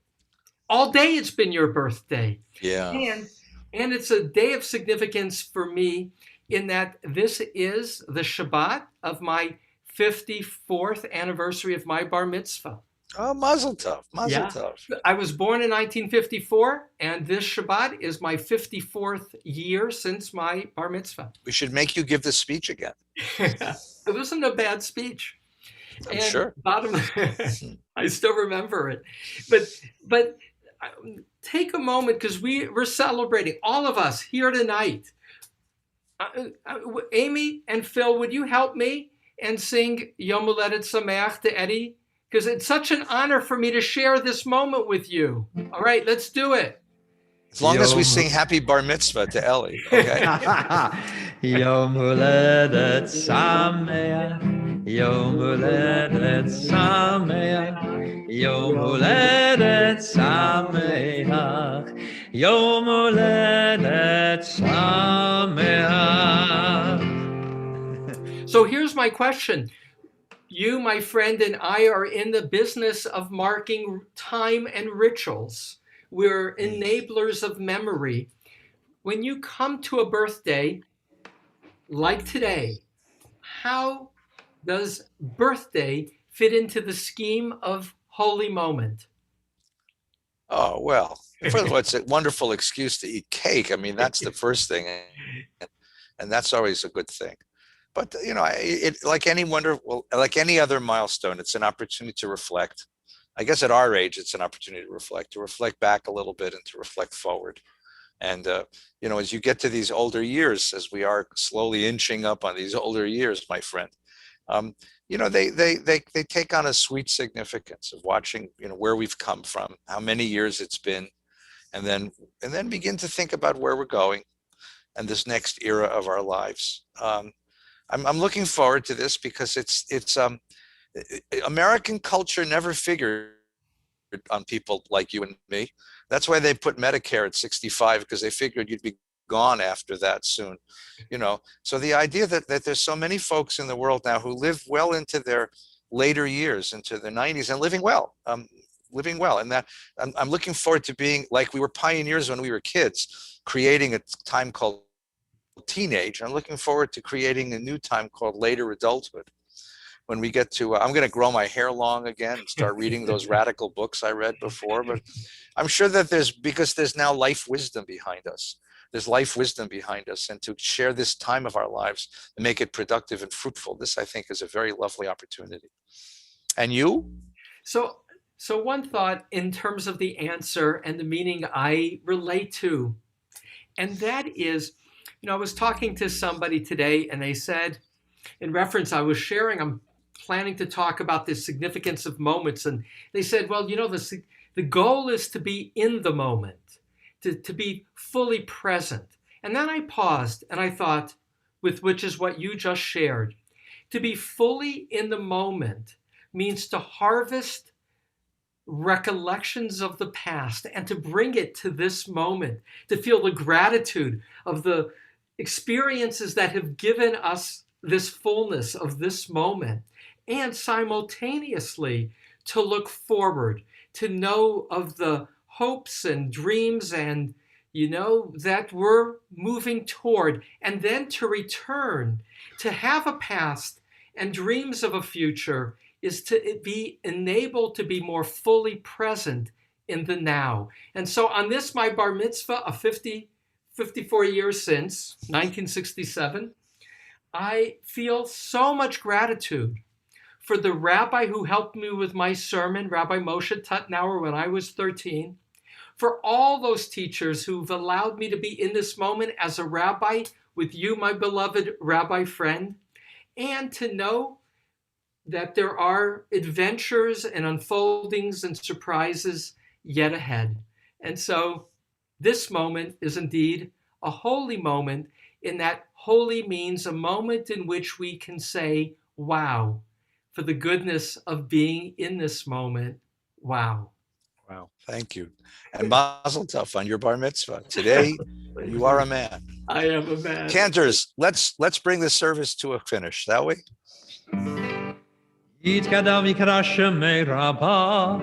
All day it's been your birthday. Yeah. And it's a day of significance for me in that this is the Shabbat of my 54th anniversary of my bar mitzvah. Oh, mazel tov, mazel tov. I was born in 1954, and this Shabbat is my 54th year since my bar mitzvah. We should make you give this speech again. It wasn't a bad speech. I'm sure. I still remember it. But take a moment because we're celebrating, all of us here tonight. Amy and Phil, would you help me and sing Yom Huledet Sameach to Eddie? Because it's such an honor for me to share this moment with you. All right, let's do it. As long as we sing Happy Bar Mitzvah to Elie, okay? Yom Huledet Sameach, Yom Huledet Sameach, Yom Huledet Sameach, Yom Huledet Sameach. So here's my question. You, my friend, and I are in the business of marking time and rituals. We're enablers of memory. When you come to a birthday like today, how does birthday fit into the scheme of holy moment? Oh, well, first of all, it's a wonderful excuse to eat cake. I mean, that's the first thing. And that's always a good thing. But, like any other milestone, it's an opportunity to reflect. I guess at our age, it's an opportunity to reflect back a little bit and to reflect forward. And, as you get to these older years, as we are slowly inching up on these older years, my friend, they take on a sweet significance of watching, where we've come from, how many years it's been, and then begin to think about where we're going and this next era of our lives. I'm looking forward to this because it's American culture never figured on people like you and me. That's why they put Medicare at 65, because they figured you'd be gone after that soon. So the idea that there's so many folks in the world now who live well into their later years, into their 90s, and living well, and that I'm looking forward to being like we were pioneers when we were kids, creating a time called teenage. I'm looking forward to creating a new time called later adulthood. When we get to, I'm going to grow my hair long again and start reading those radical books I read before. But I'm sure that there's now life wisdom behind us. There's life wisdom behind us, and to share this time of our lives and make it productive and fruitful, this I think is a very lovely opportunity. And you? So one thought in terms of the answer and the meaning I relate to, and that is, I was talking to somebody today and they said, in reference, I'm planning to talk about the significance of moments. And they said, well, the goal is to be in the moment, to be fully present. And then I paused and I thought, which is what you just shared. To be fully in the moment means to harvest recollections of the past and to bring it to this moment, to feel the gratitude of the experiences that have given us this fullness of this moment, and simultaneously to look forward, to know of the hopes and dreams and that we're moving toward, and then to return, to have a past and dreams of a future is to be enabled to be more fully present in the now. And so on this, my bar mitzvah of 54 years since, 1967, I feel so much gratitude for the rabbi who helped me with my sermon, Rabbi Moshe Tutnauer, when I was 13, for all those teachers who've allowed me to be in this moment as a rabbi with you, my beloved rabbi friend, and to know that there are adventures and unfoldings and surprises yet ahead. And so this moment is indeed a holy moment, in that holy means a moment in which we can say, wow, for the goodness of being in this moment. Wow. Wow, thank you. And mazel tov on your bar mitzvah. Today, you are a man. I am a man. Cantors, let's bring the service to a finish, shall we? יתקדע ויקרא שמי רבה,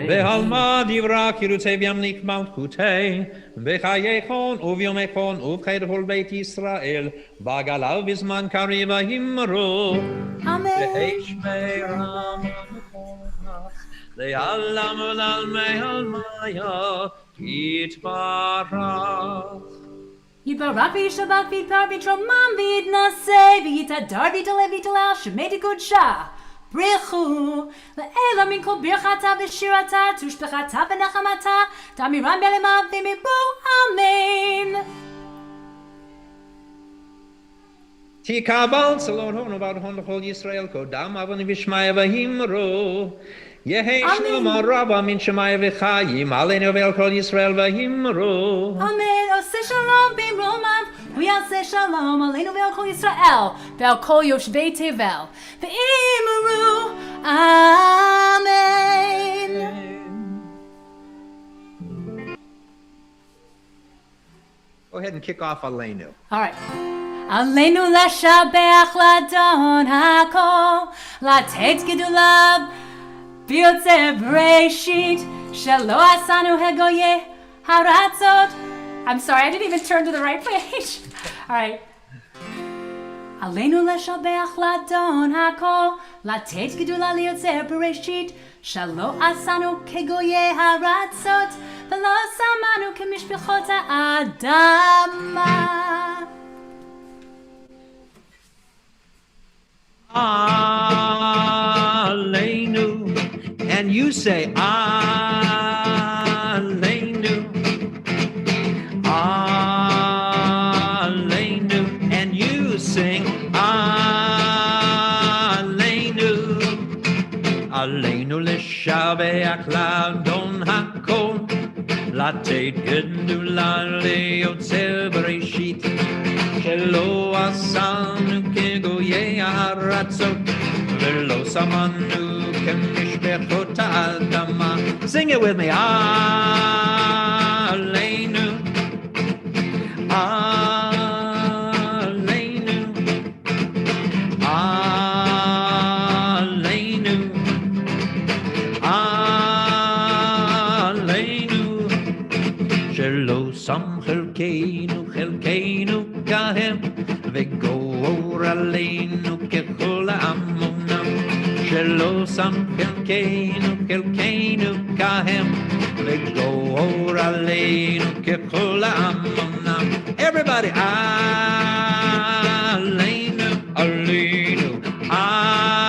בעלמא דברה קירוצי וימליך מלכותי, בחייכון וביומכון ובחיי כל בית ישראל, בגלה ובזמן קריב האמרו, בהי שמי רבה לעלם ולעלמי עלמיה יתברך. יתברך וישתבח ויתפאר ויתרומם ויתנשא ויתהדר ויתעלה ויתהלל שמי תקודשה. ברכו לאלה מן כל ברכתה ושירתה, תושבחתה ונחמתה, תמירם בלמה ומיבו אמן. תקבל צלון הון וברכון לכל ישראל, קודם אבנים ושמיא והאמרו, יהי שלום רבה מן שמיא וחיים, עלינו ועל כל ישראל והאמרו. אמן. עושה שלום במרומיו, הוא יעשה שלום עלינו ועל כל ישראל, ועל כל יושבי תבל. ואמרו אמן. Go ahead and kick off Aleinu. All right. עלינו לשבח לאדון הכל, לתת גדוליו ביוצר בראשית, שלא עשנו הגויי הרצות. I'm sorry, I didn't even turn to the right page. All right. עלינו לשבח לאדון הכל, לתת גדולה ליוצר בראשית, שלא עשנו כגויי הרצות, ולא שמנו כמשפחות האדמה. Aleinu, and you say Aleinu, Aleinu, and you sing Aleinu, Aleinu לשבח לאדון הכל, לתת גדולה ליוצר בראשית, שלא עשנו כגויי הארצות, ולא שמנו כמשפחות האדמה. Sing it with me. Aleinu, Aleinu, Aleinu, Aleinu, שלא שם חלקנו כהם, וגאור עלינו ככל העמונם, שלא שם חלקנו כהם, וגאור עלינו ככל העמונם. Everybody, עלינו, עלינו, עלינו,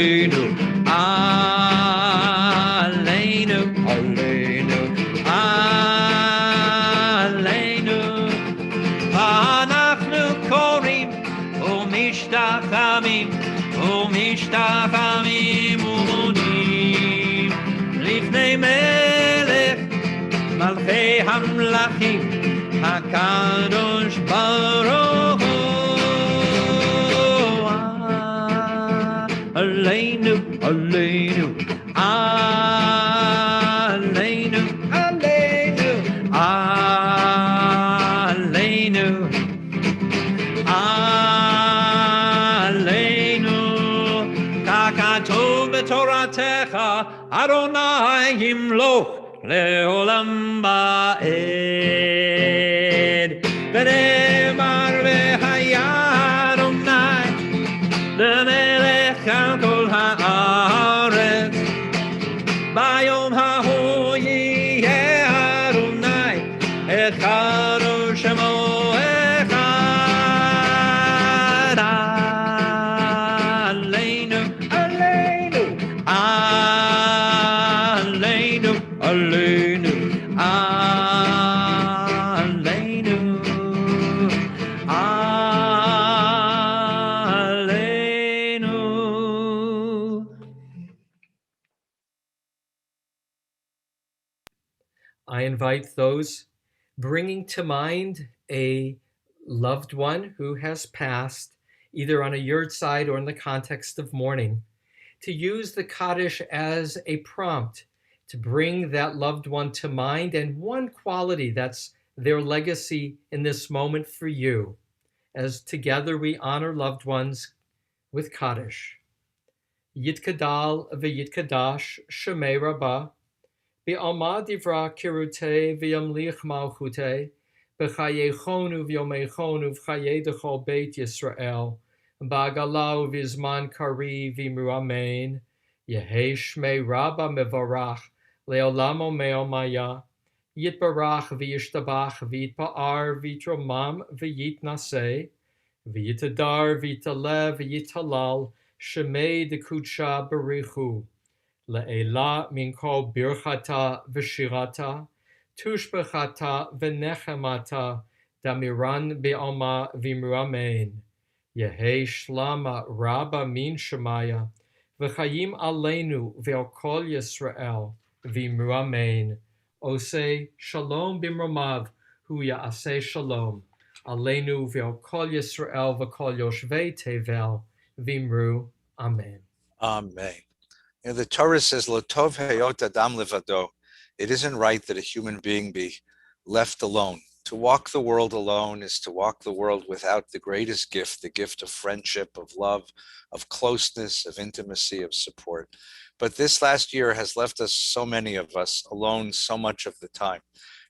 עלינו, עלינו, עלינו, עלינו. אנחנו קוראים ומשתחמים ומודים לפני מלך מלכי המלכים הקדוש ברוך הוא. Aleinu, Aleinu, Aleinu, Aleinu, Aleinu, Aleinu, Kakatov b'Toratecha, Adonai yimloch leolam ba'ed, v'nemar v'haya Adonai, l'melech al kol haaretz, bayom hahu yeh Adonai, echad u'shemo echad, Aleinu, Aleinu, Aleinu, Aleinu, Aleinu, Aleinu. I invite those bringing to mind a loved one who has passed, either on a yurt side or in the context of mourning, to use the Kaddish as a prompt to bring that loved one to mind and one quality that's their legacy in this moment for you, as together we honor loved ones with Kaddish. Yitkadal v'yitkadash shemei Rabba, B'alma divra kirute v'yamlich malchute, b'chayechonu v'yomechonu v'chaye d'chol beit Yisrael, b'agala u'vizman kari v'imru amen, Yehei shmei Rabba mevarach, le'olam omeo maya, yitbarach v'yishtabach v'yitpa'ar v'yitromam v'yitnaseh, v'yitadar v'yitalev v'yitalal, shemei d'kudsha b'richu, Le'ela min kol birchata v'shirata, tushbechata v'nechemata, damiran be'alma v'imru amen. Yehei shlama rabba min shemaya, v'chayim aleinu ve'al kol Yisrael, v'imru amen. Osei shalom b'mromav, hu ya'aseh shalom. Aleinu ve'al kol Yisrael v'kol yoshvei tevel, v'imru amen. Amen. You know, the Torah says, "Lo tov heyot adam levado." It isn't right that a human being be left alone. To walk the world alone is to walk the world without the greatest gift, the gift of friendship, of love, of closeness, of intimacy, of support. But this last year has left us, so many of us, alone so much of the time.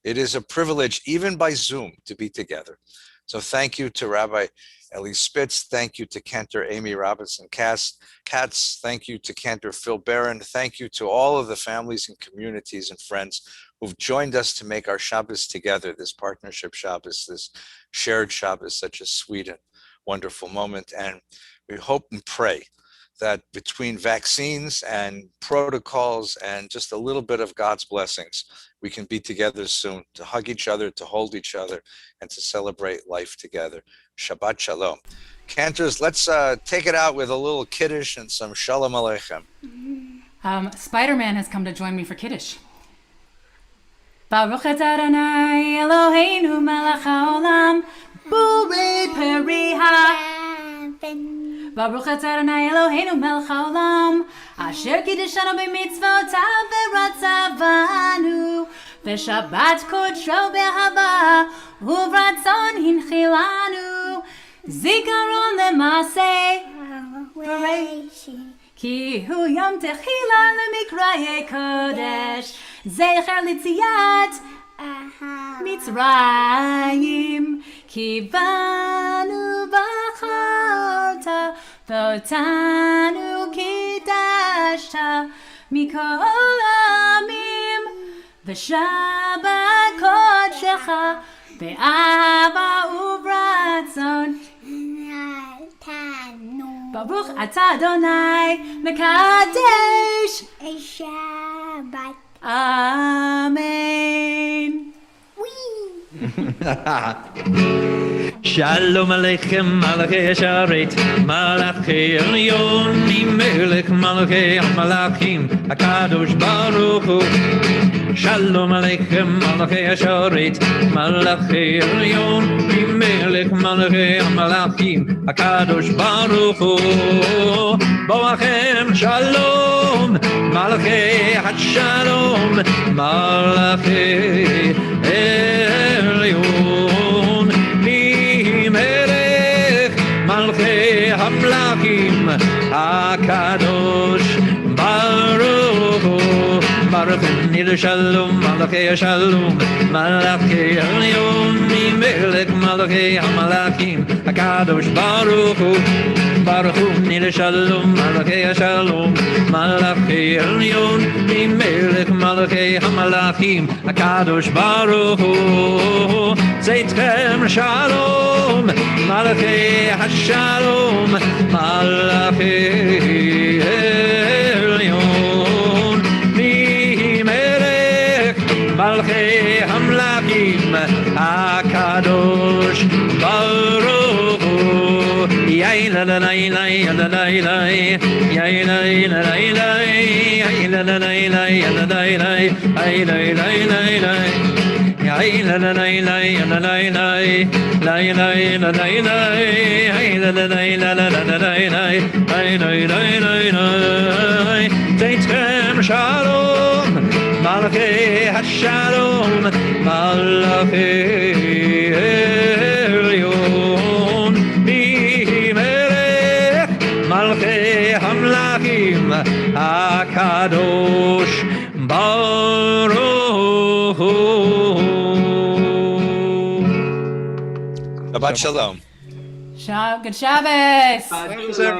It is a privilege, even by Zoom, to be together. So thank you to Rabbi Elie Spitz. Thank you to Cantor Amy Robinson Katz. Thank you to Cantor Phil Barron. Thank you to all of the families and communities and friends who've joined us to make our Shabbos together, this partnership Shabbos, this shared Shabbos, such a sweet and wonderful moment. And we hope and pray that between vaccines and protocols and just a little bit of God's blessings, we can be together soon to hug each other, to hold each other, and to celebrate life together. Shabbat Shalom. Cantors, let's take it out with a little Kiddush and some Shalom Aleichem. Spider-Man has come to join me for Kiddush. Baruch atah Adonai Eloheinu melech haolam, borei peri Baruch atah Adonai Eloheinu melech haolam, asher kiddeshanu b'mitzvotav v'ratzavanu, v'shabbat kodsho b'ahava, uvratzon hinchilanu, zikaron l'maseh v'reishi, ki hu yom techila l'mikrayei kodesh, zecher l'tziat Mitzrayim, ki banu b'charta, v'otanu kiddashta, mikol amim, v'shabbat kodshecha, be'ava uvratzon. Baruch atah Adonai, mekadesh Shabbat. Amen. Shalom Aleichem, Malachei Hasharet, Malachei Elyon, Melech Malachei Malachim, HaKadosh Baruch Hu. Shalom Aleichem, Malachei Hasharet, Malachei Elyon, Melech Malachei Malachim, HaKadosh Baruch Hu. Boachem Shalom, Malachei HaShalom, Malachei Elyon, Mimelech, Malachei Hamlakim, HaKadosh Baruch Hu, Baruch Nil Shalom, Malachei Shalom, Malachei Elyon, Mimelech, Malachei Hamlakim, HaKadosh Baruch Hu, Baruch Hu Nil Shalom, Malachei Shalom, Malachei Elyon, Mimelech, Malachei Hamalakim, HaKadosh Baruch Hu, Zeitchem Shalom, Malachei HaShalom, Malachei Elyon, Mimelech, Malachei Hamlakim, HaKadosh Baruch Hu. Yay la la la la la la la, yay la la la la, yay la la la la la la, yay la la la la, yay la la la la la la, la la la la, yay la la la la la la, yay la la la la. Zeitchem Shalom, Malachei HaShalom, Malachei Elyon, Malachei Hamlakim, HaKadosh Baruch Hu. Shabbat Shalom. Good Shabbos. Thanks, everyone.